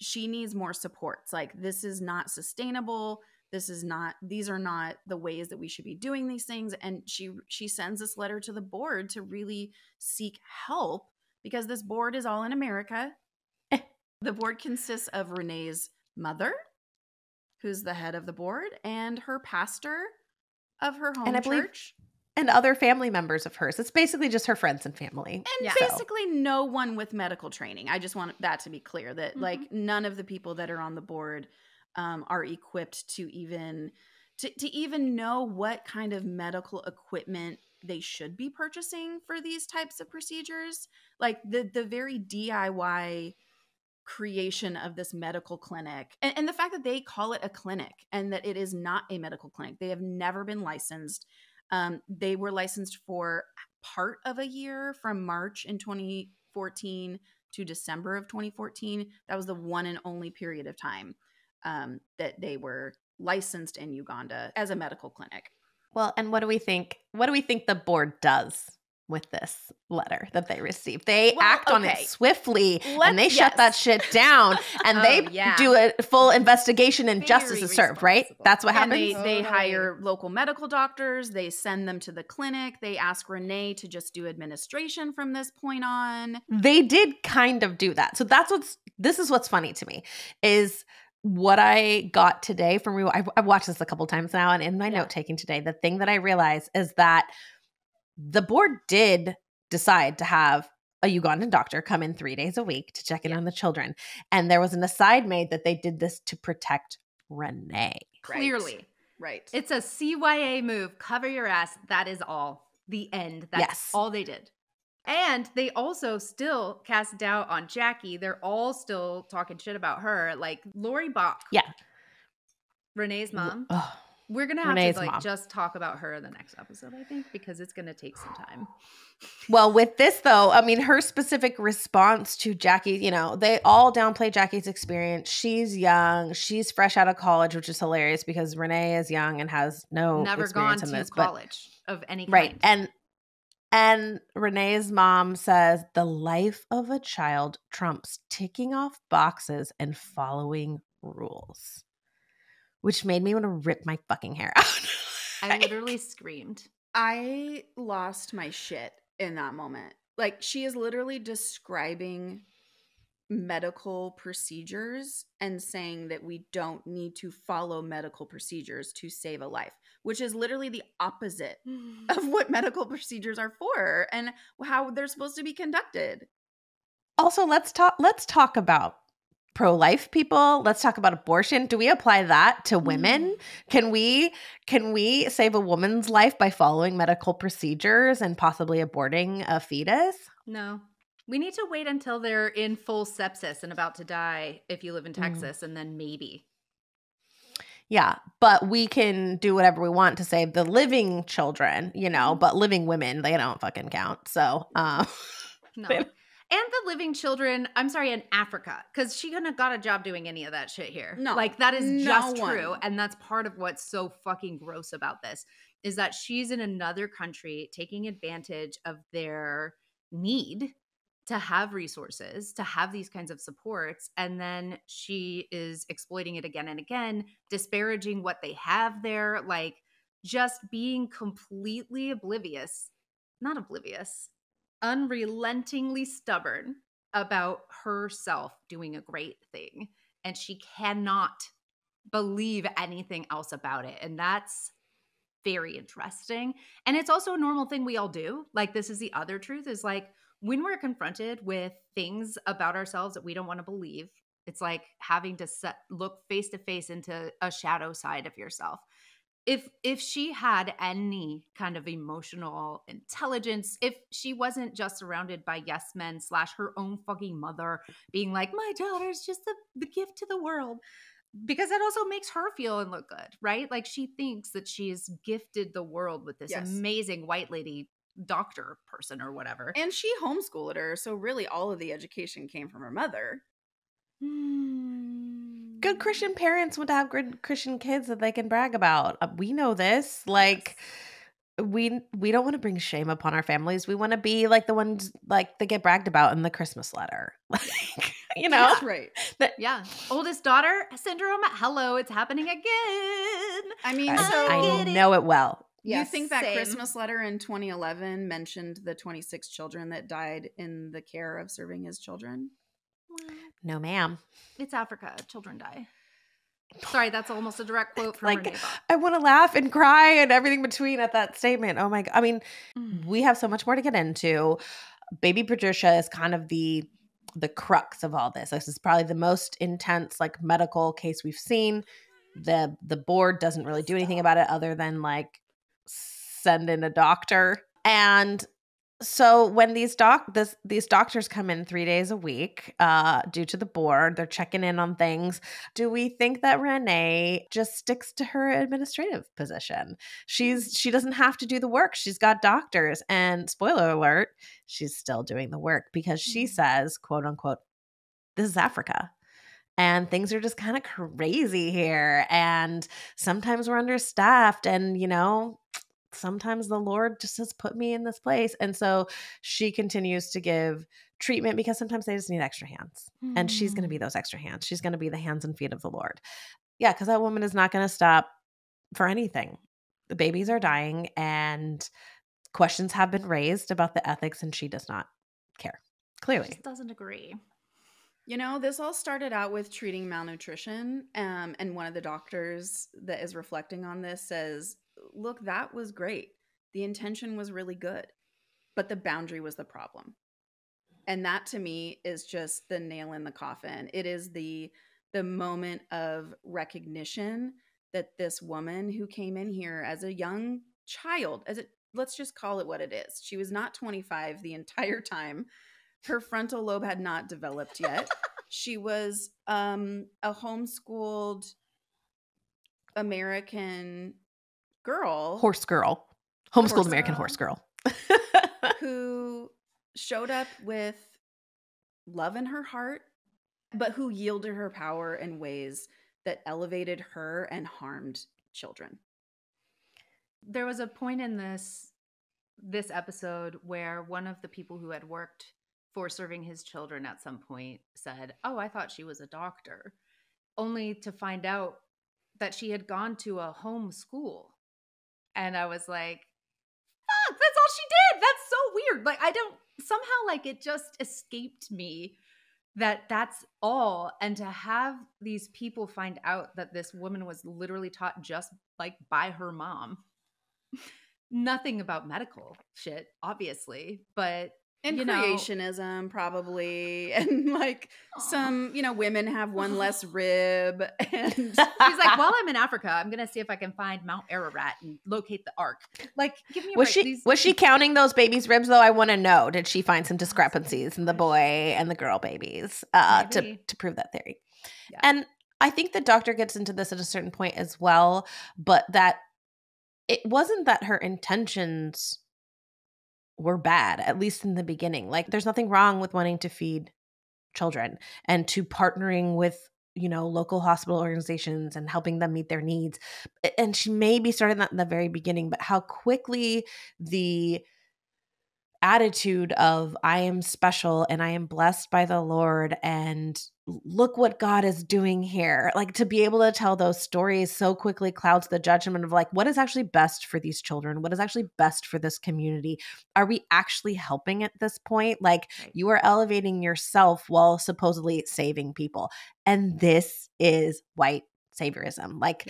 she needs more supports. Like, this is not sustainable. These are not the ways that we should be doing these things. And she sends this letter to the board to really seek help, because this board is all in America. The board consists of Renee's mother, who's the head of the board, and her pastor of her home church. And other family members of hers. It's basically just her friends and family. And basically no one with medical training. I just want that to be clear, that like none of the people that are on the board are equipped to even know what kind of medical equipment they should be purchasing for these types of procedures. Like the very DIY creation of this medical clinic, and the fact that they call it a clinic and that it is not a medical clinic. They have never been licensed. They were licensed for part of a year, from March in 2014 to December of 2014. That was the one and only period of time that they were licensed in Uganda as a medical clinic. Well, and what do we think? What do we think the board does with this letter that they received? They act on it swiftly, and they shut that shit down, and they do a full investigation, and justice is served, right? That's what happens. They hire local medical doctors. They send them to the clinic. They ask Renee to just do administration from this point on. They did kind of do that. So this is what's funny to me is what I got today from I've watched this a couple times now, and in my note taking today, the thing that I realized is that the board did decide to have a Ugandan doctor come in 3 days a week to check in on the children. And there was an aside made that they did this to protect Renee. Clearly. Right. It's a CYA move. Cover your ass. That is all. The end. That's all they did. And they also still cast doubt on Jackie. They're all still talking shit about her. Like Laurie Bach. Yeah. Renee's mom. We're going to have to just talk about her in the next episode, I think, because it's going to take some time. Well, with this, though, I mean, her specific response to Jackie, they all downplay Jackie's experience. She's young. She's fresh out of college, which is hilarious because Renee is young and has never gone in to this, college of any kind. Right. And And Renee's mom says the life of a child trumps ticking off boxes and following rules, which made me want to rip my fucking hair out. I literally screamed. I lost my shit in that moment. Like, she is literally describing medical procedures and saying that we don't need to follow medical procedures to save a life, which is literally the opposite of what medical procedures are for and how they're supposed to be conducted. Also, let's talk about pro-life people. Let's talk about abortion. Do we apply that to women? Can we save a woman's life by following medical procedures and possibly aborting a fetus? No. We need to wait until they're in full sepsis and about to die if you live in Texas, and then maybe. Yeah, but we can do whatever we want to save the living children, but living women, they don't fucking count. So, no. And the living children, I'm sorry, in Africa, because she couldn't have got a job doing any of that shit here. No. Like, that is just true. And that's part of what's so fucking gross about this, is that she's in another country taking advantage of their need to have resources, to have these kinds of supports, and then she is exploiting it again and again, disparaging what they have there, like just being completely unrelentingly stubborn about herself doing a great thing. And she cannot believe anything else about it. And that's very interesting. And it's also a normal thing we all do. Like, this is the other truth, is like, when we're confronted with things about ourselves that we don't want to believe, it's like having to look face to face into a shadow side of yourself. If she had any kind of emotional intelligence, if she wasn't just surrounded by yes men / her own fucking mother being like, my daughter's just the gift to the world, because that also makes her feel and look good, right? Like, she thinks that she's gifted the world with this amazing white lady doctor person or whatever. And she homeschooled her, so really all of the education came from her mother. Good Christian parents would have good Christian kids that they can brag about. We know this. Like, we don't want to bring shame upon our families. We want to be like the ones like that get bragged about in the Christmas letter. Like, That's right. Yeah. Oldest daughter syndrome. Hello, it's happening again. I mean, I know it well. You think that Christmas letter in 2011 mentioned the 26 children that died in the care of serving his children? Well, no, ma'am. It's Africa. Children die. Sorry, that's almost a direct quote from Renee Bach. I want to laugh and cry and everything between at that statement. Oh my God. I mean, we have so much more to get into. Baby Patricia is kind of the crux of all this. This is probably the most intense like medical case we've seen. The board doesn't really do anything about it other than like send in a doctor. And so when these doctors come in 3 days a week due to the board, they're checking in on things. Do we think that Renee just sticks to her administrative position? She doesn't have to do the work. She's got doctors, and spoiler alert, she's still doing the work because she says, quote unquote, this is Africa. And things are just kind of crazy here. And sometimes we're understaffed, and sometimes the Lord just has put me in this place. And so she continues to give treatment because sometimes they just need extra hands. And she's going to be those extra hands. She's going to be the hands and feet of the Lord. Yeah, because that woman is not going to stop for anything. The babies are dying, and questions have been raised about the ethics, and she does not care. Clearly. She just doesn't agree. This all started out with treating malnutrition. And one of the doctors that is reflecting on this says, look, that was great. The intention was really good, but the boundary was the problem. And that to me is just the nail in the coffin. It is the moment of recognition that this woman who came in here as a young child, let's just call it what it is. She was not 25 the entire time. Her frontal lobe had not developed yet. She was a homeschooled American girl. Horse girl. Homeschooled American horse girl. Who showed up with love in her heart, but who yielded her power in ways that elevated her and harmed children. There was a point in this this episode where one of the people who had worked for Serving His Children at some point said, "Oh, I thought she was a doctor," only to find out that she had gone to a homeschool. And I was like, fuck, that's all she did. That's so weird. Like, I don't, somehow, like, it just escaped me that that's all. And to have these people find out that this woman was literally taught just like by her mom, nothing about medical shit, obviously, but and creationism probably, and like some, women have one less rib, and she's like, while I'm in Africa, I'm gonna see if I can find Mount Ararat and locate the Ark. Like, give me a break. Was she counting those babies' ribs though? I want to know. Did she find some discrepancies in the boy and the girl babies to prove that theory? Yeah. And I think the doctor gets into this at a certain point as well, but that it wasn't that her intentions were bad, at least in the beginning. Like, there's nothing wrong with wanting to feed children and to partnering with, local hospital organizations and helping them meet their needs. And she maybe started that in the very beginning, but how quickly the attitude of I am special and I am blessed by the Lord and look what God is doing here. Like, to be able to tell those stories so quickly clouds the judgment of like, what is actually best for these children? What is actually best for this community? Are we actually helping at this point? Like, you are elevating yourself while supposedly saving people. And this is white saviorism. Like,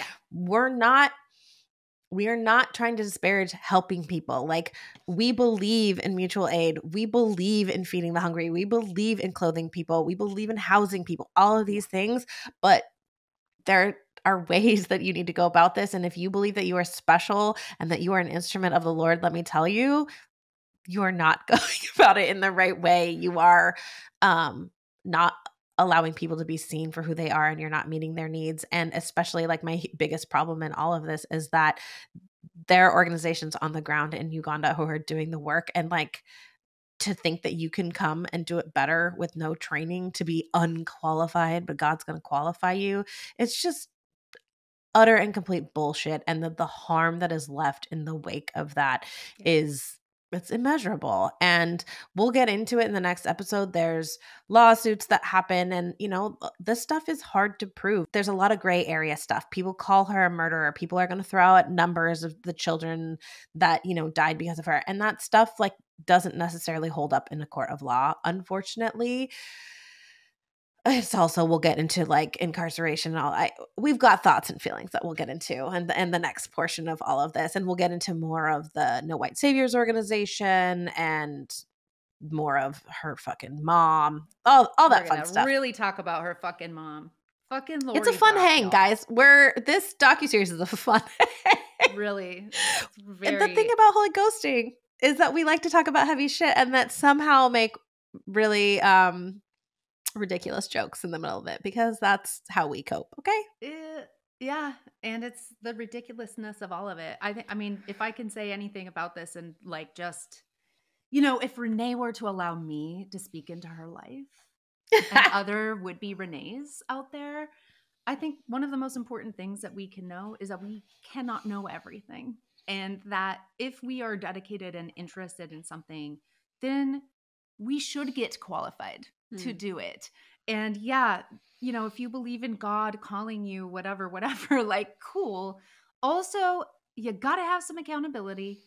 we are not trying to disparage helping people. Like, we believe in mutual aid. We believe in feeding the hungry. We believe in clothing people. We believe in housing people, all of these things. But there are ways that you need to go about this. And if you believe that you are special and that you are an instrument of the Lord, let me tell you, you are not going about it in the right way. You are not allowing people to be seen for who they are, and you're not meeting their needs. And especially, like, my biggest problem in all of this is that there are organizations on the ground in Uganda who are doing the work, and like, to think that you can come and do it better with no training, to be unqualified, but God's going to qualify you. It's just utter and complete bullshit. And the harm that is left in the wake of that it's immeasurable. And we'll get into it in the next episode. There's lawsuits that happen, and this stuff is hard to prove. There's a lot of gray area stuff. People call her a murderer. People are going to throw out numbers of the children that died because of her, and that stuff like doesn't necessarily hold up in a court of law, unfortunately. It's also, we'll get into like incarceration and all. We've got thoughts and feelings that we'll get into, and the next portion of all of this, and we'll get into more of the No White Saviors organization and more of her fucking mom, all that fun stuff. Really talk about her fucking mom, fucking Laurie. It's a fun Bach, hang, y'all. Guys. This docuseries is a fun hang. Really, And the thing about Holy Ghosting is that we like to talk about heavy shit and that somehow make really ridiculous jokes in the middle of it, because that's how we cope. Okay. Yeah, and it's the ridiculousness of all of it. I mean, if I can say anything about this, and like, just if Renee were to allow me to speak into her life and other would-be Renees out there, I think one of the most important things that we can know is that we cannot know everything, and that if we are dedicated and interested in something, then we should get qualified to do it. And if you believe in God calling you, whatever, like, cool. Also, you got to have some accountability.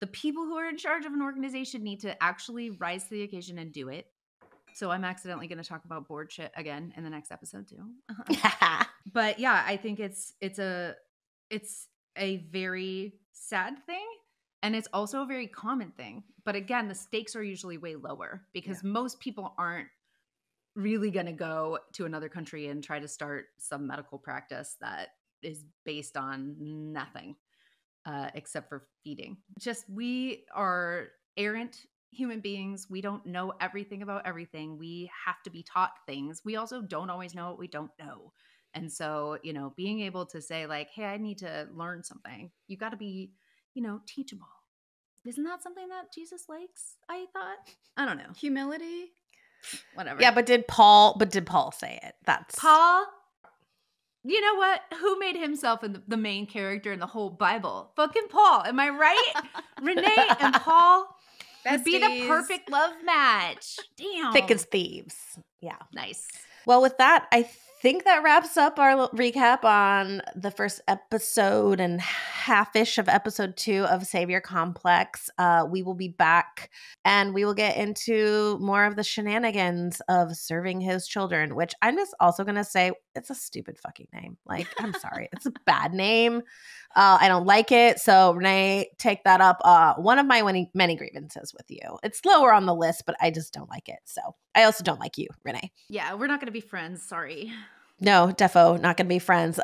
The people who are in charge of an organization need to actually rise to the occasion and do it. So I'm accidentally going to talk about board shit again in the next episode too. But yeah, I think it's a very sad thing. And it's also a very common thing. But again, the stakes are usually way lower, because most people aren't really going to go to another country and try to start some medical practice that is based on nothing except for feeding. Just, we are errant human beings. We don't know everything about everything. We have to be taught things. We also don't always know what we don't know. And so, being able to say like, hey, I need to learn something. You got to be teachable. Isn't that something that Jesus likes? I thought. I don't know. Humility? Whatever. Yeah, but did Paul say it? That's Paul. You know what? Who made himself the main character in the whole Bible? Fucking Paul. Am I right? Renee and Paul would be the Besties. perfect love match. Damn. Thick as thieves. Yeah. Nice. Well, with that, I think that wraps up our recap on the first episode and half-ish of episode 2 of Savior Complex. We will be back and we will get into more of the shenanigans of serving his children, which I'm just also going to say it's a stupid fucking name. Like, I'm sorry. It's a bad name. I don't like it. So Renee, take that up. One of my many grievances with you. It's lower on the list, but I just don't like it. So I also don't like you, Renee. Yeah, we're not going to be friends. Sorry. No, defo not going to be friends.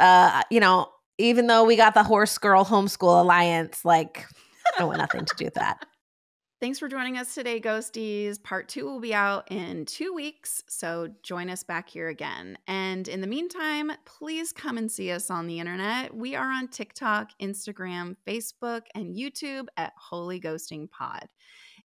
Even though we got the Horse Girl Homeschool Alliance, like, I want nothing to do with that. Thanks for joining us today, Ghosties. Part 2 will be out in 2 weeks, so join us back here again. And in the meantime, please come and see us on the internet. We are on TikTok, Instagram, Facebook, and YouTube at Holy Ghosting Pod.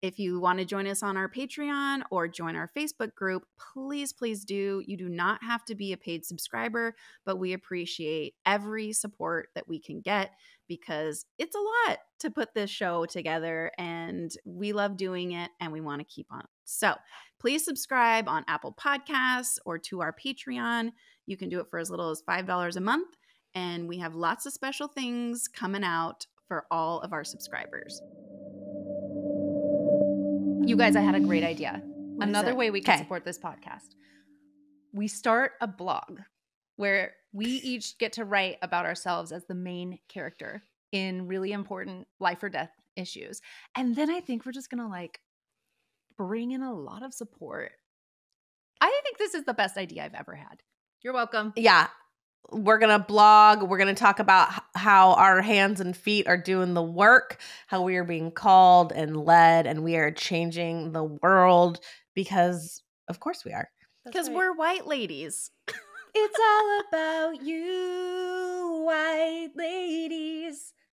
If you want to join us on our Patreon or join our Facebook group, please do. You do not have to be a paid subscriber, but we appreciate every support that we can get because it's a lot to put this show together and we love doing it and we want to keep on. So please subscribe on Apple Podcasts or to our Patreon. You can do it for as little as $5 a month. And we have lots of special things coming out for all of our subscribers. You guys, I had a great idea. What is Another it? way we can Okay. support this podcast. We start a blog where we each get to write about ourselves as the main character in really important life or death issues. And then I think we're just going to bring in a lot of support. I think this is the best idea I've ever had. You're welcome. Yeah. We're going to blog. We're going to talk about how our hands and feet are doing the work, how we are being called and led, and we are changing the world because, of course, we are. Because we're white ladies. It's all about you, white ladies.